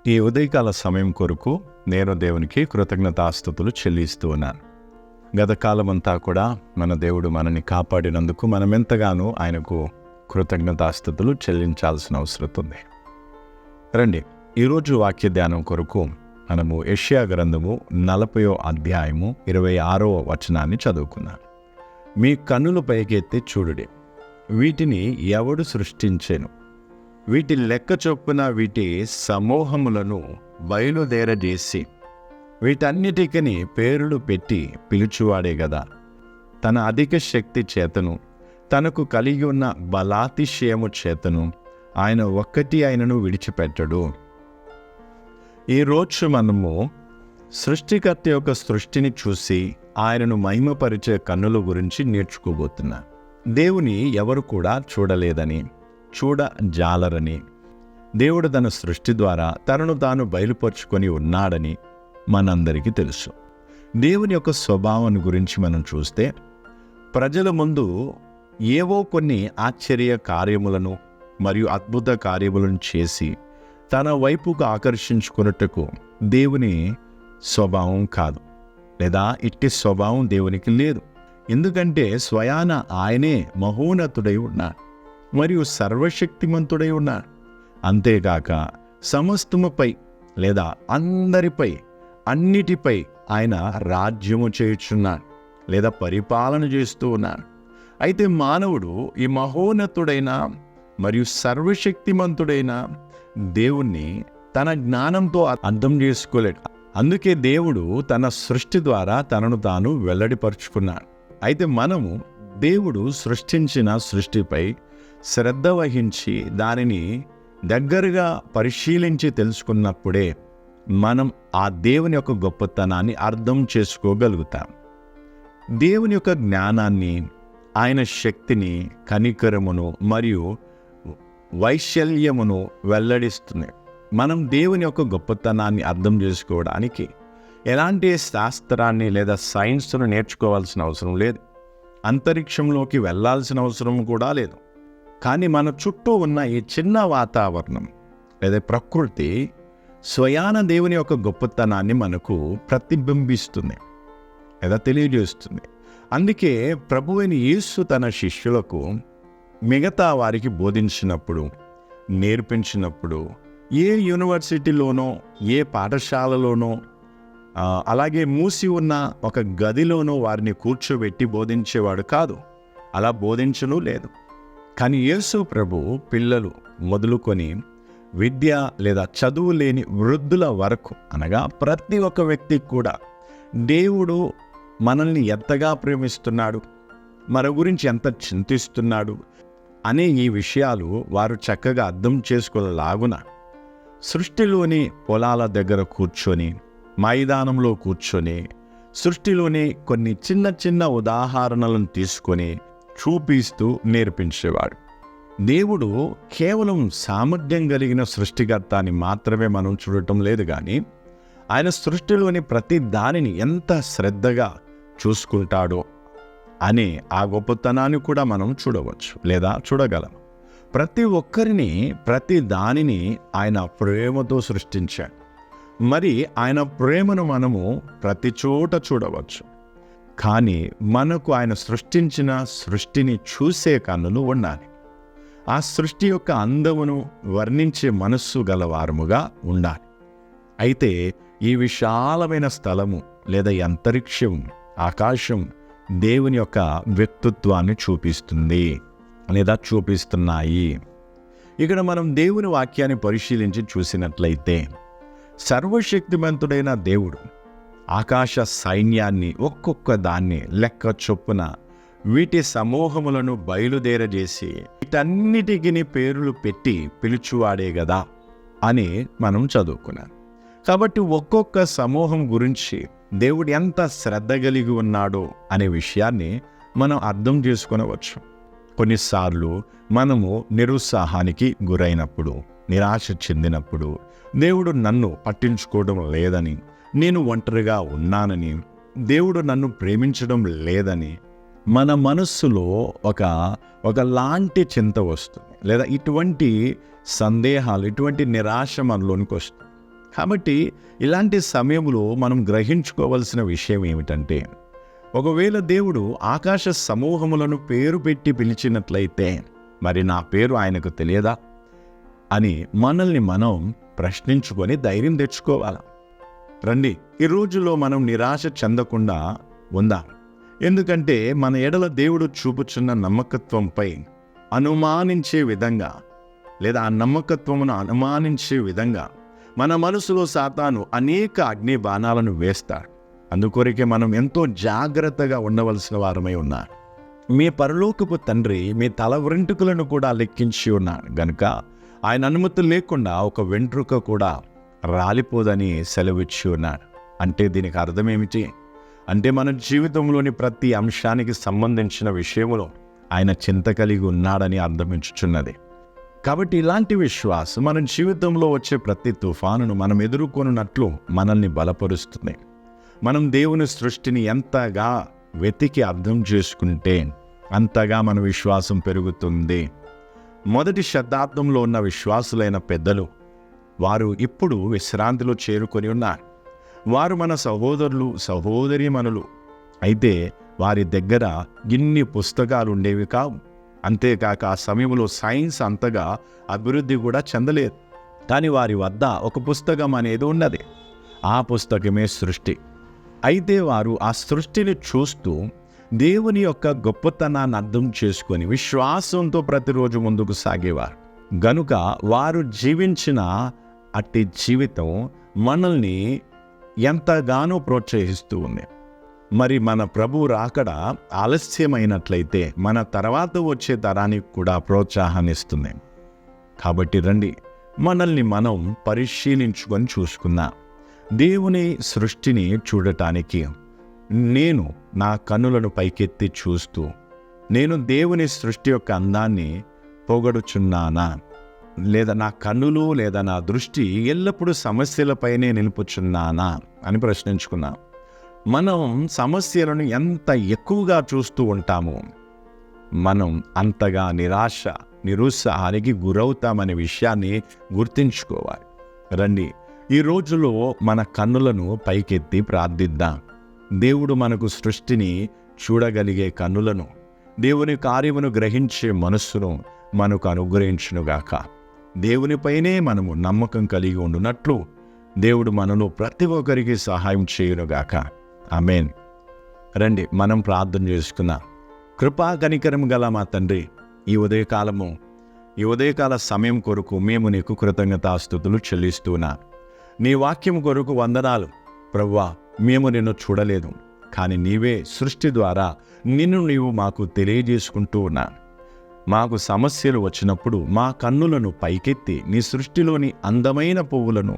ఈ ఉదయకాల సమయం కొరకు నేను దేవునికి కృతజ్ఞతాస్తుతులు చెల్లిస్తూ ఉన్నాను. గత కాలమంతా కూడా మన దేవుడు మనని కాపాడినందుకు మనమెంతగానో ఆయనకు కృతజ్ఞతాస్తుతులు చెల్లించాల్సిన అవసరం ఉంది. రండి, ఈరోజు వాక్య ధ్యానం కొరకు మనము యెషయా గ్రంథము 40వ అధ్యాయము 26వ వచనాన్ని చదువుకున్నాం. మీ కన్నులు పైకెత్తి చూడుడి, వీటిని ఎవడు సృష్టించెను? వీటి లెక్క చొప్పున వీటి సమూహములను బయలుదేరజేసి వీటన్నిటికని పేర్లు పెట్టి పిలుచువాడే గదా. తన అధిక శక్తి చేతను తనకు కలిగి ఉన్న బలాతిశయము చేతను ఆయన ఒక్కటి ఆయనను విడిచిపెట్టడు. ఈరోజు మనము సృష్టికర్త యొక్క సృష్టిని చూసి ఆయనను మహిమపరిచే కన్నుల గురించి నేర్చుకోబోతున్నాం. దేవుని ఎవరు కూడా చూడలేదని, చూడజాలరని, దేవుడు తన సృష్టి ద్వారా తనను తాను బయలుపరుచుకొని ఉన్నాడని మనందరికీ తెలుసు. దేవుని యొక్క స్వభావం గురించి మనం చూస్తే, ప్రజల ముందు ఏవో కొన్ని ఆశ్చర్య కార్యములను మరియు అద్భుత కార్యములను చేసి తన వైపుకు ఆకర్షించుకున్నట్టుకు దేవుని స్వభావం కాదు, లేదా ఇట్టి స్వభావం దేవునికి లేదు. ఎందుకంటే స్వయాన ఆయనే మహోన్నతుడై ఉన్నాడు మరియు సర్వశక్తిమంతుడై ఉన్నాడు. అంతేగాక సమస్తముపై లేదా అందరిపై, అన్నిటిపై ఆయన రాజ్యము చేయుచున్నాడు లేదా పరిపాలన చేస్తూ ఉన్నాడు. అయితే మానవుడు ఈ మహోన్నతుడైన మరియు సర్వశక్తిమంతుడైన దేవుణ్ణి తన జ్ఞానంతో అర్థం చేసుకోలేడు. అందుకే దేవుడు తన సృష్టి ద్వారా తనను తాను వెల్లడిపరుచుకున్నాడు. అయితే మనము దేవుడు సృష్టించిన సృష్టిపై శ్రద్ధ వహించి దానిని దగ్గరగా పరిశీలించి తెలుసుకున్నప్పుడే మనం ఆ దేవుని యొక్క గొప్పతనాన్ని అర్థం చేసుకోగలుగుతాం. దేవుని యొక్క జ్ఞానాన్ని, ఆయన శక్తిని, కనికరమును మరియు వైశల్యమును వెల్లడిస్తుంది. మనం దేవుని యొక్క గొప్పతనాన్ని అర్థం చేసుకోవడానికి ఎలాంటి శాస్త్రాన్ని లేదా సైన్స్ను నేర్చుకోవాల్సిన అవసరం లేదు. అంతరిక్షంలోకి వెళ్ళాల్సిన అవసరం కూడా లేదు. కానీ మన చుట్టూ ఉన్న ఈ చిన్న వాతావరణం లేదా ప్రకృతి స్వయాన దేవుని యొక్క గొప్పతనాన్ని మనకు ప్రతిబింబిస్తుంది లేదా తెలియజేస్తుంది. అందుకే ప్రభువైన యేసు తన శిష్యులకు మిగతా వారికి బోధించినప్పుడు, నేర్పించినప్పుడు ఏ యూనివర్సిటీలోనో, ఏ పాఠశాలలోనో, అలాగే మూసి ఉన్న ఒక గదిలోనో వారిని కూర్చోబెట్టి బోధించేవాడు కాదు. అలా బోధించను లేదు. కానీ యేసు ప్రభు పిల్లలు మొదలుకొని విద్య లేదా చదువు లేని వృద్ధుల వరకు, అనగా ప్రతి ఒక్క వ్యక్తికి కూడా దేవుడు మనల్ని ఎంతగా ప్రేమిస్తున్నాడు, మన గురించి ఎంత చింతిస్తున్నాడు అనే ఈ విషయాలు వారు చక్కగా అర్థం చేసుకోలాగున సృష్టిలోని పొలాల దగ్గర కూర్చొని, మైదానంలో కూర్చొని, సృష్టిలోని కొన్ని చిన్న చిన్న ఉదాహరణలను తీసుకొని చూపిస్తూ నేర్పించేవాడు. దేవుడు కేవలం సామర్థ్యం కలిగిన సృష్టికర్త అని మాత్రమే మనం చూడటం లేదు, కానీ ఆయన సృష్టిలోని ప్రతి దానిని ఎంత శ్రద్ధగా చూసుకుంటాడో అనే ఆ గొప్పతనాన్ని కూడా మనం చూడవచ్చు లేదా చూడగలం. ప్రతి ఒక్కరిని, ప్రతి దానిని ఆయన ప్రేమతో సృష్టించాడు. మరి ఆయన ప్రేమను మనము ప్రతి చోట చూడవచ్చు. కానీ మనకు ఆయన సృష్టించిన సృష్టిని చూసే కన్నులు ఉండాలి. ఆ సృష్టి యొక్క అందమును వర్ణించే మనస్సు గలవారముగా ఉండాలి. అయితే ఈ విశాలమైన స్థలము లేదా అంతరిక్షం, ఆకాశం దేవుని యొక్క వ్యక్తిత్వాన్ని చూపిస్తుంది లేదా చూపిస్తున్నాయి. ఇక్కడ మనం దేవుని వాక్యాన్ని పరిశీలించి చూసినట్లయితే, సర్వశక్తిమంతుడైన దేవుడు ఆకాశ సైన్యాన్ని ఒక్కొక్క దాన్ని లెక్క చొప్పున వీటి సమూహములను బయలుదేరజేసి వీటన్నిటికి పేర్లు పెట్టి పిలుచువాడే గదా అని మనం చదువుకున్నాం. కాబట్టి ఒక్కొక్క సమూహం గురించి దేవుడు ఎంత శ్రద్ధ కలిగి ఉన్నాడో అనే విషయాన్ని మనం అర్థం చేసుకొనవచ్చు. కొన్నిసార్లు మనము నిరుత్సాహానికి గురైనప్పుడు, నిరాశ చెందినప్పుడు, దేవుడు నన్ను పట్టించుకోవడం లేదని, నేను ఒంటరిగా ఉన్నానని, దేవుడు నన్ను ప్రేమించడం లేదని మన మనస్సులో ఒకలాంటి చింత వస్తుంది, లేదా ఇటువంటి సందేహాలు, ఇటువంటి నిరాశ మనలోనికి వస్తుంది. కాబట్టి ఇలాంటి సమయంలో మనం గ్రహించుకోవాల్సిన విషయం ఏమిటంటే, ఒకవేళ దేవుడు ఆకాశ సమూహములను పేరు పెట్టి పిలిచినట్లయితే మరి నా పేరు ఆయనకు తెలియదా అని మనల్ని మనం ప్రశ్నించుకొని ధైర్యం తెచ్చుకోవాలి. రండి, ఈ రోజుల్లో మనం నిరాశ చెందకుండా ఉందాం. ఎందుకంటే మన ఎడల దేవుడు చూపుచున్న నమ్మకత్వంపై అనుమానించే విధంగా, లేదా ఆ నమ్మకత్వమును అనుమానించే విధంగా మన మనసులో సాతాను అనేక అగ్ని బాణాలను వేస్తాడు. అందుకొరకే మనం ఎంతో జాగ్రత్తగా ఉండవలసిన వారమై ఉన్నారు. మీ పరలోకపు తండ్రి మీ తల వెంట్రుకలను కూడా లెక్కించి ఉన్నాడు గనుక ఆయన అనుమతి లేకుండా ఒక వెంట్రుక కూడా రాలిపోదని సెలవిచ్చి ఉన్నాడు. అంటే దీనికి అర్థమేమిటి అంటే, మన జీవితంలోని ప్రతి అంశానికి సంబంధించిన విషయంలో ఆయన చింత కలిగి ఉన్నాడని అర్థమించుచున్నది. కాబట్టి ఇలాంటి విశ్వాసం మన జీవితంలో వచ్చే ప్రతి తుఫానును మనం ఎదుర్కొనున్నట్లు మనల్ని బలపరుస్తుంది. మనం దేవుని సృష్టిని ఎంతగా వెతికి అర్థం చేసుకుంటే అంతగా మన విశ్వాసం పెరుగుతుంది. మొదటి శతాబ్దంలో ఉన్న విశ్వాసులైన పెద్దలు వారు ఇప్పుడు విశ్రాంతిలో చేరుకొని ఉన్నారు. వారు మన సహోదరులు సహోదరీమణులు. అయితే వారి దగ్గర ఇన్ని పుస్తకాలు ఉండేవి కావు. అంతేకాక ఆ సమయంలో సైన్స్ అంతగా అభివృద్ధి కూడా చెందలేదు. కానీ వారి వద్ద ఒక పుస్తకం అనేది ఉన్నది. ఆ పుస్తకమే సృష్టి. అయితే వారు ఆ సృష్టిని చూస్తూ దేవుని యొక్క గొప్పతనాన్ని అర్థం చేసుకొని విశ్వాసంతో ప్రతిరోజు ముందుకు సాగేవారు. గనుక వారు జీవించిన అట్టి జీవితం మనల్ని ఎంతగానో ప్రోత్సహిస్తూ ఉంది. మరి మన ప్రభు రాకడ ఆలస్యమైనట్లయితే మన తర్వాత వచ్చే తరానికి కూడా ప్రోత్సాహాన్నిస్తుంది. కాబట్టి రండి, మనల్ని మనం పరిశీలించుకొని చూసుకుందాం. దేవుని సృష్టిని చూడటానికి నేను నా కన్నులను పైకెత్తి చూస్తూ నేను దేవుని సృష్టి యొక్క అందాన్ని పొగడుచున్నానా, లేదా నా కన్నులు లేదా నా దృష్టి ఎల్లప్పుడూ సమస్యలపైనే నిలుపుచున్నానా అని ప్రశ్నించుకున్నాం. మనం సమస్యలను ఎంత ఎక్కువగా చూస్తూ ఉంటామో మనం అంతగా నిరాశ నిరుత్సాహానికి గురవుతామనే విషయాన్ని గుర్తుంచుకోవాలి. రండి, ఈ రోజులో మన కన్నులను పైకెత్తి ప్రార్థిద్దాం. దేవుడు మనకు సృష్టిని చూడగలిగే కన్నులను, దేవుని కార్యమును గ్రహించే మనస్సును మనకు అనుగ్రహించునుగాక. దేవునిపైనే మనము నమ్మకం కలిగి ఉండునట్లు దేవుడు మనలో ప్రతి ఒక్కరికి సహాయం చేయునుగాక. ఆమేన్. రండి, మనం ప్రార్థన చేసుకుందాం. కృపా కనికరం గల మా తండ్రి, ఈ ఉదయకాల సమయం కొరకు మేము నీకు కృతజ్ఞతాస్తుతులు చెల్లిస్తున్నా. నీ వాక్యం కొరకు వందనాలు ప్రభువా. మేము నిన్ను చూడలేదు, కానీ నీవే సృష్టి ద్వారా నిన్ను నీవు మాకు తెలియజేసుకుంటూ ఉన్నా. మాకు సమస్యలు వచ్చినప్పుడు మా కన్నులను పైకెత్తి నీ సృష్టిలోని అందమైన పువ్వులను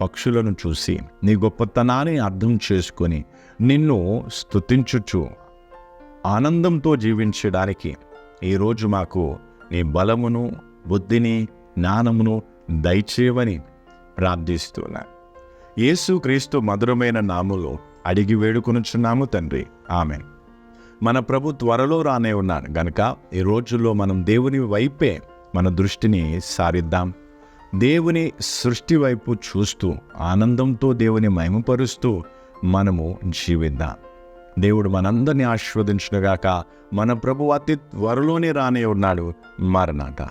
పక్షులను చూసి నీ గొప్పతనాన్ని అర్థం చేసుకొని నిన్ను స్తుతించుచు ఆనందంతో జీవించడానికి ఈరోజు మాకు నీ బలమును బుద్ధిని జ్ఞానమును దయచేయమని ప్రార్థిస్తున్నా. యేసుక్రీస్తు మధురమైన నామములో అడిగి వేడుకొనుచున్నాము తండ్రి. ఆమేన్. మన ప్రభు త్వరలో రానే ఉన్నాడు గనుక ఈ రోజుల్లో మనం దేవుని వైపే మన దృష్టిని సారిద్దాం. దేవుని సృష్టి వైపు చూస్తూ ఆనందంతో దేవుని మహిమపరుస్తూ మనము జీవిద్దాం. దేవుడు మనందరినీ ఆశీర్వదించునుగాక. మన ప్రభు అతి త్వరలోనే రానే ఉన్నాడు. మరణాత.